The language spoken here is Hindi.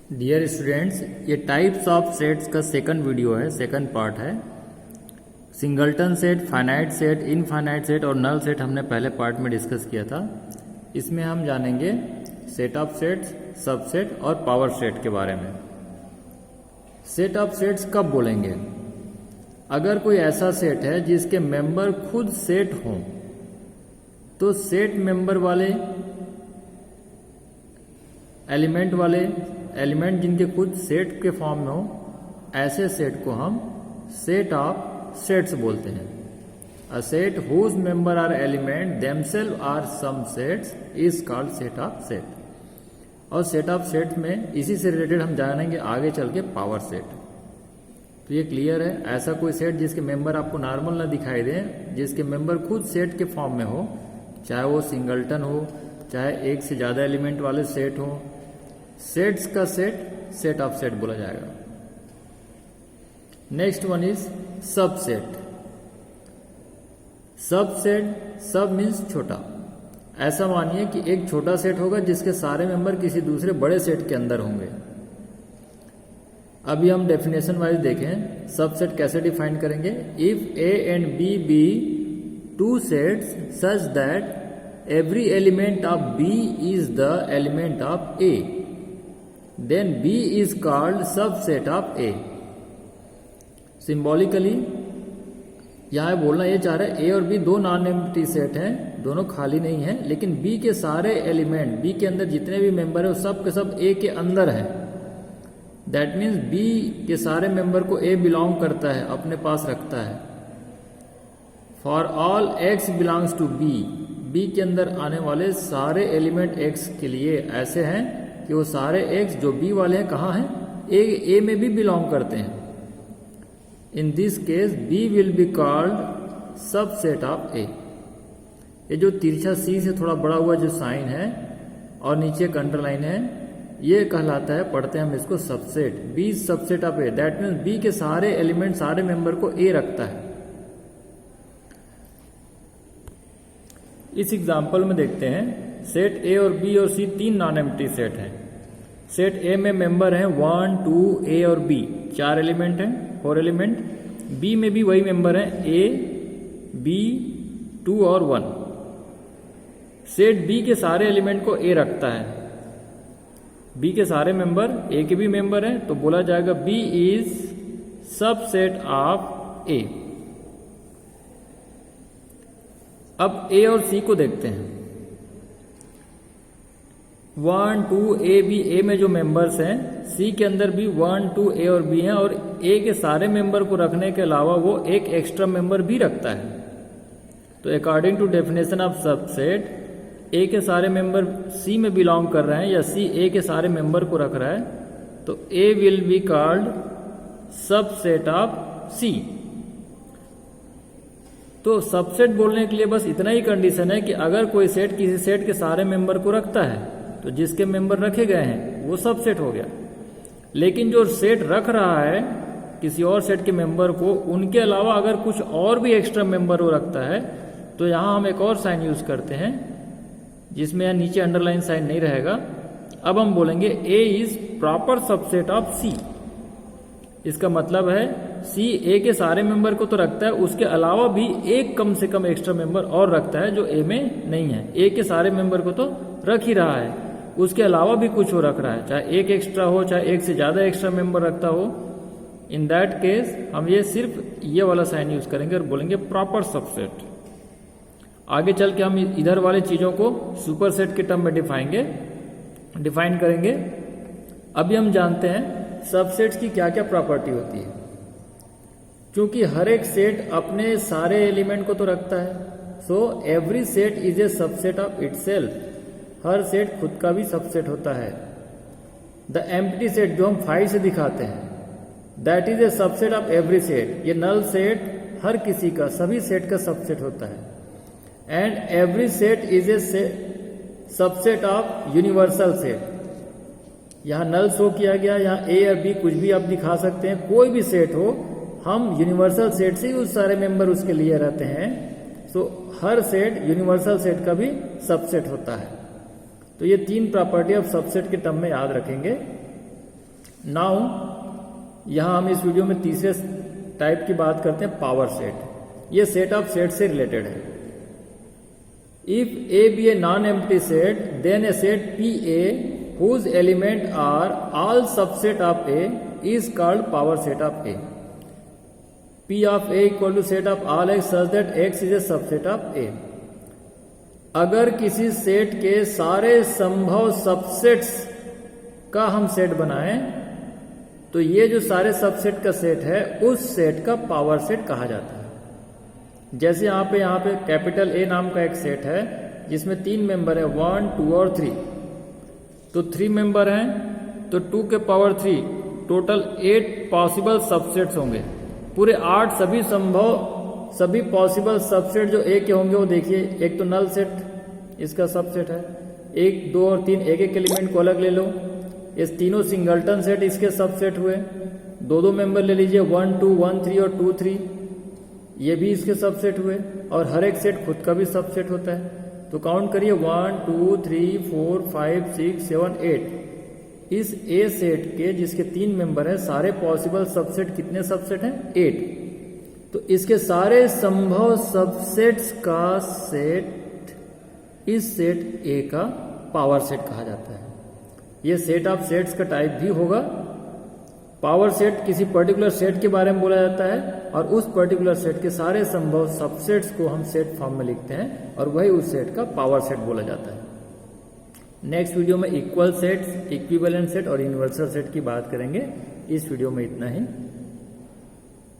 डियर स्टूडेंट्स, ये टाइप्स ऑफ सेट्स का सेकंड वीडियो है, सेकंड पार्ट है। Singleton set, finite set, infinite set और नल सेट हमने पहले पार्ट में डिस्कस किया था। इसमें हम जानेंगे सेट ऑफ सेट्स, सबसेट और पावर सेट के बारे में। सेट ऑफ सेट्स कब बोलेंगे? अगर कोई ऐसा सेट है जिसके मेंबर खुद सेट हों, तो सेट मेंबर वाले एलिमेंट जिनके खुद सेट के फॉर्म में हो, ऐसे सेट को हम सेट ऑफ सेट्स बोलते हैं। A set whose member are element themselves are some sets is called set of set. और सेट ऑफ सेट में इसी से रिलेटेड हम जानेंगे आगे चल के पावर सेट। तो ये क्लियर है, ऐसा कोई सेट जिसके मेंबर आपको नॉर्मल ना दिखाई दे, जिसके मेंबर खुद सेट के फॉर्म में हो, चाहे वो सिंगलटन हो, चाहे एक से ज्यादा एलिमेंट वाले सेट हो, सेट्स का सेट सेट ऑफ सेट बोला जाएगा। Next one is subset. Subset, सब मीन्स छोटा। ऐसा मानिए कि एक छोटा सेट होगा जिसके सारे मेंबर किसी दूसरे बड़े सेट के अंदर होंगे। अभी हम डेफिनेशन वाइज देखें सबसेट कैसे डिफाइन करेंगे। If A and B B two sets such that every element of B is the element of A, then B is called subset of A। Symbolically यहां बोलना ये चाह रहे हैं A और B दो नॉन एम्प्टी सेट हैं, दोनों खाली नहीं है, लेकिन B के सारे एलिमेंट, B के अंदर जितने भी मेंबर है वो सब के सब A के अंदर हैं। दैट मीन्स B के सारे मेंबर को A बिलोंग करता है, अपने पास रखता है। For all X belongs to B, B के अंदर आने वाले सारे एलिमेंट X के लिए ऐसे हैं कि वो सारे एक्स जो बी वाले हैं कहाँ हैं? ए में भी बिलोंग करते हैं। In this case B will be called subset of A. ये जो तिरछा सी से थोड़ा बड़ा हुआ जो साइन है और नीचे एक अंडरलाइन है, ये कहलाता है, पढ़ते हैं हम इसको subset. B subset of A, that means B के सारे एलिमेंट, सारे मेंबर को ए रखता है। इस एग्जाम्पल में देखते हैं, सेट ए और बी और सी तीन नॉन एम्प्टी सेट हैं। सेट ए में मेंबर हैं 1, 2, ए और बी, चार एलिमेंट हैं, 4 एलिमेंट। बी में भी वही मेंबर हैं ए, बी, 2 और 1। सेट बी के सारे एलिमेंट को ए रखता है। बी के सारे मेंबर ए के भी मेंबर हैं, तो बोला जाएगा बी इज सबसेट ऑफ ए। अब ए और सी को देखते हैं। 1, 2, ए, बी, ए में जो मेंबर्स हैं, सी के अंदर भी 1, 2, ए और बी हैं, और ए के सारे मेंबर को रखने के अलावा वो एक एक्स्ट्रा मेंबर भी रखता है। तो according to definition of subset, A के सारे मेंबर सी में बिलोंग कर रहे हैं या सी ए के सारे मेंबर को रख रहा है, तो A will be called subset of C. तो सबसेट बोलने के लिए बस इतना ही कंडीशन है कि अगर कोई सेट किसी सेट के सारे मेंबर को रखता है, तो जिसके मेंबर रखे गए हैं वो सबसेट हो गया। लेकिन जो सेट रख रहा है किसी और सेट के मेंबर को, उनके अलावा अगर कुछ और भी एक्स्ट्रा मेंबर वो रखता है, तो यहां हम एक और साइन यूज करते हैं जिसमें यहां नीचे अंडरलाइन साइन नहीं रहेगा। अब हम बोलेंगे ए इज प्रॉपर सबसेट ऑफ सी। इसका मतलब है सी ए के सारे मेंबर को तो रखता है, उसके अलावा भी एक कम से कम एक्स्ट्रा मेंबर और रखता है जो ए में नहीं है। ए के सारे मेंबर को तो रख ही रहा है, उसके अलावा भी कुछ वो रख रहा है, चाहे एक एक्स्ट्रा हो, चाहे एक से ज्यादा एक्स्ट्रा मेंबर रखता हो। इन दैट केस हम ये सिर्फ ये वाला साइन यूज करेंगे और बोलेंगे प्रॉपर सबसेट। आगे चल के हम इधर वाले चीजों को सुपर सेट के टर्म में डिफाइन करेंगे। अभी हम जानते हैं सबसेट्स की क्या क्या प्रॉपर्टी होती है। क्योंकि हर एक सेट अपने सारे एलिमेंट को तो रखता है, so every set is a subset of itself. Her set खुद का भी सबसेट होता है। द एम्प्टी सेट जो हम 5 से दिखाते हैं, that is a subset of every set. ये नल सेट हर किसी का, सभी सेट का सबसेट होता है। And every set is a subset of universal set. यहां नल शो किया गया, यहां ए या बी कुछ भी आप दिखा सकते हैं, कोई भी सेट हो, हम यूनिवर्सल सेट से ही उस सारे मेंबर उसके लिए रहते हैं। सो हर सेट यूनिवर्सल सेट का भी सबसेट होता है। तो ये तीन प्रॉपर्टी आप सबसेट के टर्म में याद रखेंगे। नाउ यहां हम इस वीडियो में तीसरे टाइप की बात करते हैं, पावर सेट। ये सेट ऑफ सेट से रिलेटेड है। If A be a non empty set, then A set P A whose element are all subset of A is called power set of A. P of A equal to set of all x such that x is a subset of A. अगर किसी सेट के सारे संभव सबसेट्स का हम सेट बनाएं तो ये जो सारे सबसेट का सेट है उस सेट का पावर सेट कहा जाता है। जैसे यहाँ पे कैपिटल ए नाम का एक सेट है जिसमें 3 मेंबर है, 1, 2 और 3। तो 3 मेंबर हैं तो 2 के पावर 3, टोटल 8 पॉसिबल सबसेट्स होंगे। पूरे 8 सभी पॉसिबल सबसेट जो ए के होंगे वो देखिए, एक तो नल सेट इसका सबसेट है, 1, 2 और 3 एक एक एलिमेंट को अलग ले लो। ये तीनों सिंगल्टन सेट इसके सबसेट हुए। 2 मेंबर ले लीजिए, 1, 2, 1, 3 और 2, 3, ये भी इसके सबसेट हुए। और हर एक सेट खुद का भी सबसेट होता है। तो काउंट करिए, 1, 2, 3, 4, 5, 6, 7, 8। इस ए सेट के जिसके 3 मेंबर है सारे पॉसिबल सबसेट कितने सबसेट हैं? 8। तो इसके सारे संभव सबसेट्स का सेट इस सेट ए का पावर सेट कहा जाता है। यह सेट ऑफ सेट्स का टाइप भी होगा। पावर सेट किसी पर्टिकुलर सेट के बारे में बोला जाता है और उस पर्टिकुलर सेट के सारे संभव सबसेट्स को हम सेट फॉर्म में लिखते हैं और वही उस सेट का पावर सेट बोला जाता है। नेक्स्ट वीडियो में इक्वल सेट्स, इक्विवेलेंट सेट और यूनिवर्सल सेट की बात करेंगे। इस वीडियो में इतना ही।